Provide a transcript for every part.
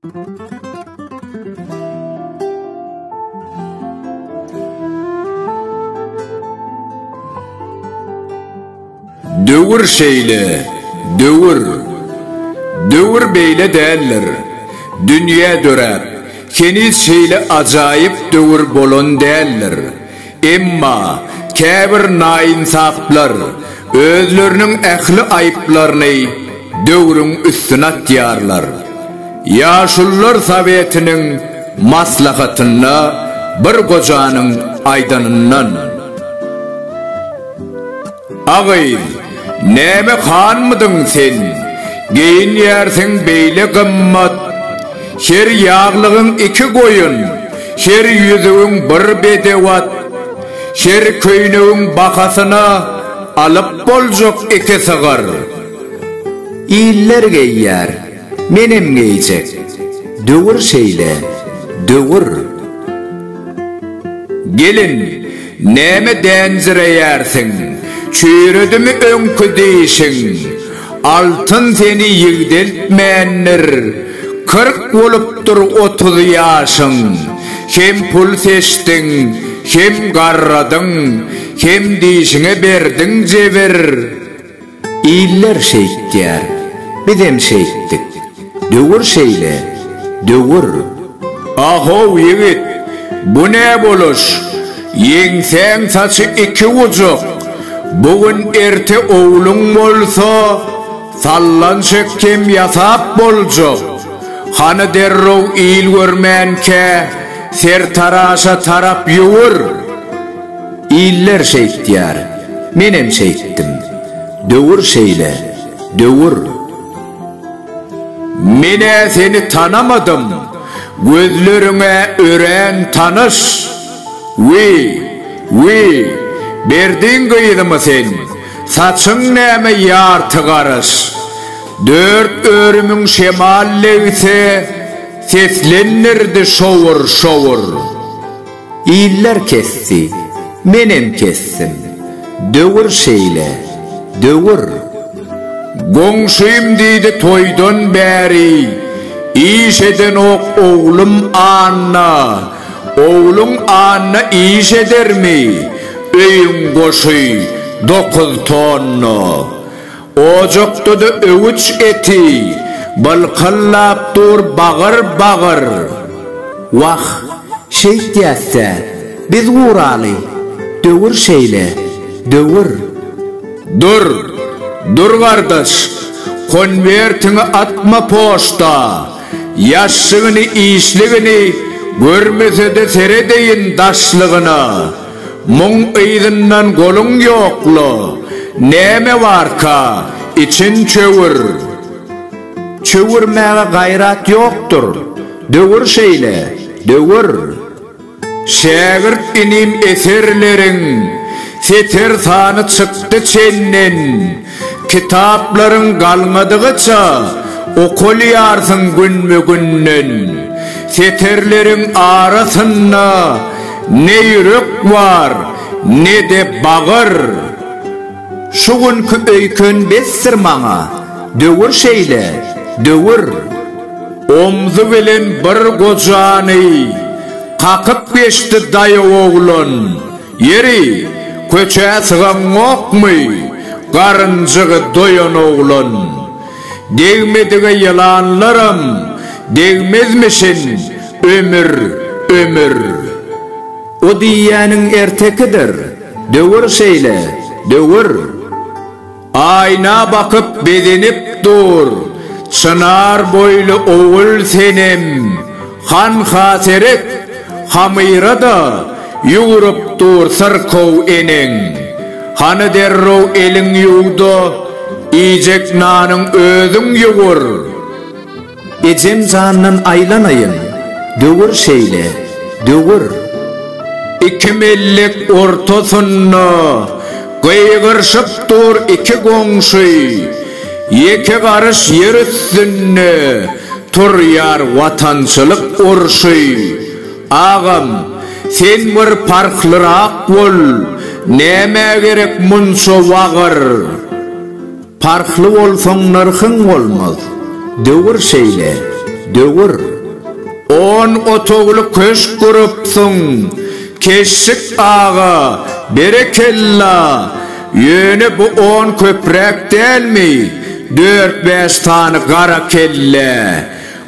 Dövür şeyle, dövür beyle derler. Dünya dörep, keniz şeyle acayip dövür bolon derler. Emma, kebir nainsaflar, özlerinin ehli ayıplarını dövrün üstüne atyarlar. Yaşullar Sovetinin maslahatına bir kocanın aydanından. Ağay, neme khan mıdın sen? Geyin yersin beyle gımmat. Her yağlığın iki koyun, her yüzüğün bir bedevat. Her köynüğün bakasına alıp bolcuk iki sığır. İller geyyer, menem geyecek. Dövür şeyle, dövür. Gelin, neme denzireyersin? Çüyredimi önkü deyişin, altın seni yigdeltmenler, 40 oluptur 30 yaşın, hem pul seçtin, hem garradın, hem deyişine berdin cevir. İller şeytler, bizim şeyttik, dövür şeyle, dövür. Ahov yigit, bu ne boluş? Yengsen saçı iki ucuk. Bugün erte oğlun bolsa, sallan çekkim yasap bolcuk. Hanı derrov iyil görmenke, ser taraşa tarap yuur. İyiller şeytiyar, menem şeyttim. Dövür şeyle, dövür. Mine seni tanamadım, gözlerine ören tanış. Berdin kıydı mı sen? Saçın neme yartı karış. 4 örümün şemalleyse seslenirdi şovur. İller kesti, menem kessim. Dövür şeyle, dövür. Gongşuyum deydi toydun beri. İş eden ok oğlum anna. Oğlum anna iş eder mi? Öyün koşuy 9 tonna. Ocakta da övüç eti, balkallap dur bağır. Vah, şey diyetse, biz uğralı, dövür şeyle, dövür. Dur kardeş, konvertini atma posta, yaşlığını işliğini, görmese de seredeyin daşlığına. Mung eydinnan golun yoklu, neme varka, için çövür. Çövürmeye gayrat yoktur, dövür şeyle, dövür. Şegirt inim eserlerin, seter sanı çıktı çennen. Kitapların kalmadıgıça, okuliyarsın gün. Seterlerin arasında, ne yürek var, ne de bağır. Şuğunkü öykün bessir bana, dövür şeyle, dövür. Omzu bilen bir kocanı, kakıp geçti dayı oğlun. Yeri, köçe sığan okmu, karıncığı doyan oğlun. Değmediği yalanlarım, değmezmişin ömür. O diyanın ertekidir, dövür şeyle, dövür. Ayna bakıp bedenip dur, çınar boylu oğul senem. Han haseret, hamira da, yuğurup dur sırkov enin. Hanı derrov elin yuğdu, iyicek nanın özün yuğur. Ecem zanın aylanayın, dövür şeyle, dövür. İki mellik ortasında kıygırşıp dur iki komşu. İki karış yer üstünde tur yar vatançılık urşu. Ağam, sen bir parklırak bol, neme gerek munço vağır. Parklı olsan narkın olmaz, dövür şeyle, dövür. On otoglu köş kurupsun, keşik ağa, berekella. Yönü bu 10 köprek değil mi? 4-5 tane kara kelle.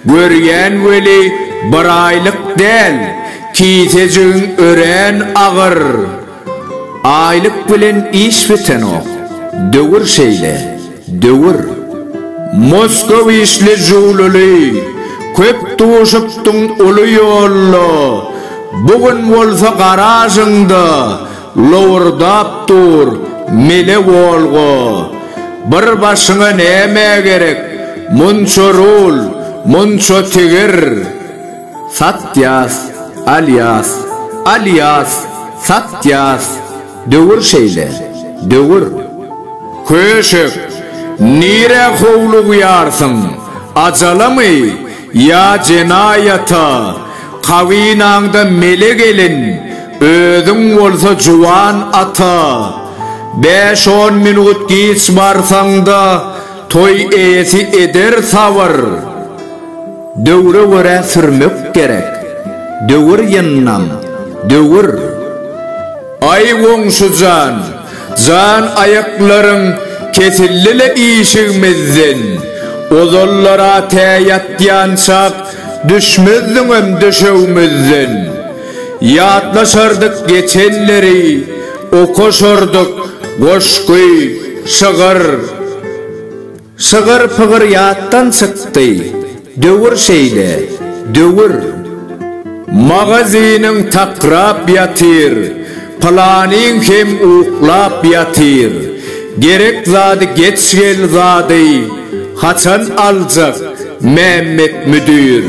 Görgen veli bir aylık değil, kitecin ören ağır. Aylık bilen iş biten o. Dövür şeyle, dövür. Moskov işli jululi, köp tuşuptun ulu yollu. Bugün olsa garajında, loğurdap dur, mele olgu. Bir başına neme gerek, munço rul, munço tigir. Satyas, alias, satyas. Dövür şeyle, dövür. Köşük, nire kovlu yarsın, acala mı ya cenayata? Kavinağında mele gelin, ödün olsa juvan ata. 5-10 minut geç varsan da toy esi eder savır. Dövre vere sürmek gerek, dövür yanlam, dövür. Ay wongşu can ayakların kesillile işigmezden. Ozollara teyat yansak, düşmezdin düşevmezden. Yatlaşardık geçenleri, okoşorduk goşkuy, şıgır pıgır yattan çıktı. Dövür şeyle, dövür. Magazinin takrap yatir, planin hem uklap yatir. Gerek zadı geç gel zadı, haçan alacak Mehmet müdür.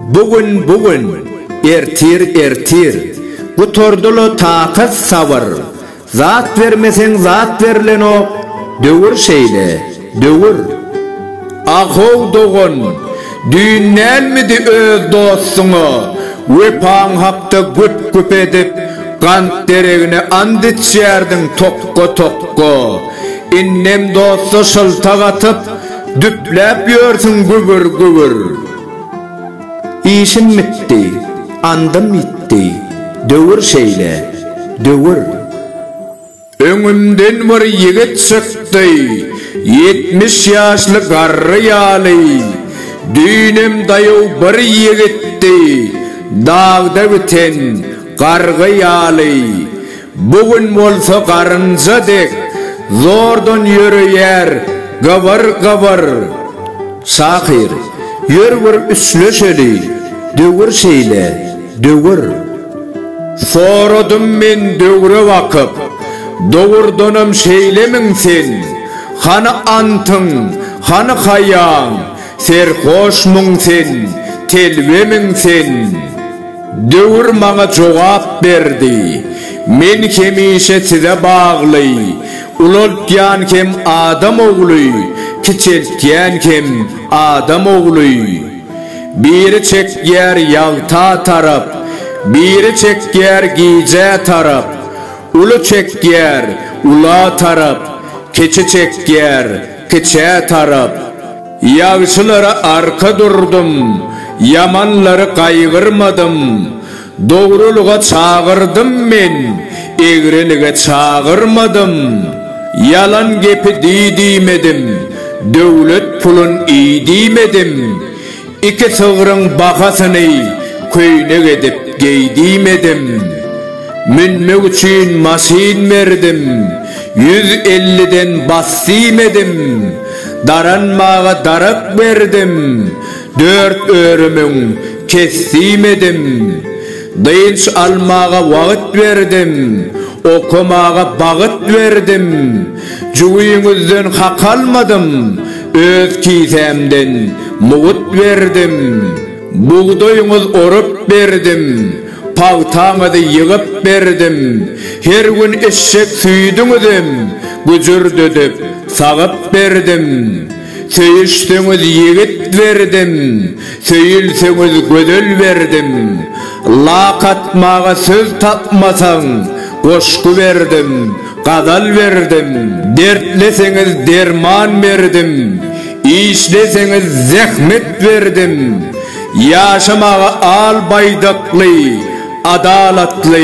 Bugün, ertir, bu tordulu takat savır. Zat vermesen zat verilen o, dövür şeyle, dövür. Ahov doğun, düğünlenmedi öz dostunu, vepan hapta güp edip, kant deregine andit şerdin tokko. İnnem dostu şıltak atıp, düplep görsün gübür. İşim bitti, andım bitti, dövür şeyle, dövür. Önümden bir yigit çıktı, 70 yaşlı garrı yalı. Düğünüm dayu bir yigitti, dağda biten gargı yalı. Bugün olsa karınca dek, zordan yürüyer, gıvır. Sakir, yürür üslöşeli, dövür şeyle, dövür. Soradım men dövre vakıp, doğurdanım şeylemin sen. Hanı antın, hanı hayyan, serhoşmun sen, telvemin sen. Dövür bana cevap verdi, men kemişe size bağlı. Uloltyan kem adam oğlu, kiçeltyan kem adam oğlu. Biri çek yer yalta tarap, biri çek yer gice tarap. Ulu çek yer ula tarap, keçi çek yer keçe tarap. Yağışılara arka durdum, yamanları kaygırmadım. Doğruluğa çağırdım men, eğriliğe çağırmadım. Yalan gepi diyemedim, devlet pulun iyi diyemedim. İki sığırın bakasını köyne edip giydimedim. Minmek için masin verdim, 150'den basdimedim. Daranmağa darak verdim, 4 örümün kestimedim. Dıyınç almağa vakit verdim, okumağa bağıt verdim. Cüğünüzden hak almadım, öz kisemden muğut verdim. Buğdayınız orup verdim, pavtağınızı yığıp verdim. Her gün eşek süydünüzüm, gücür dödüp sağıp verdim. Söyüştünüz yigit verdim, söyülseniz gödül verdim. Laqatmağa söz tapmasan, koşku verdim, kadal verdim. Dertleseniz derman verdim, işleseniz zahmet verdim. yaşamağa al baydaklı, adalatlı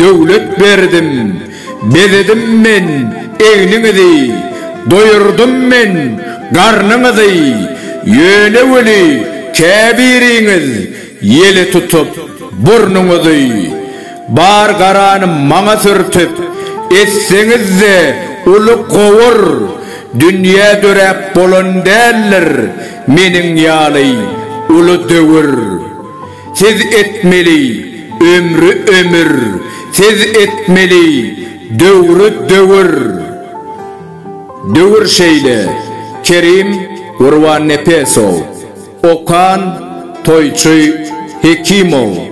dövlet berdim. Bededim men eğninizi, doyurdum men garnınızı. Yöne veli kebiriniz, yeli tutup burnunuzu. Bar garanı mağa sürtüp, etseniz de ulu kovur. Dünya dörep bolon derler, menin yalı ulu dövür. Siz etmeli ömrü ömür, siz etmeli dövrü dövür. Dövür şeyle Kerim Urvan Nepesov, Okan Toyçu Hekimov.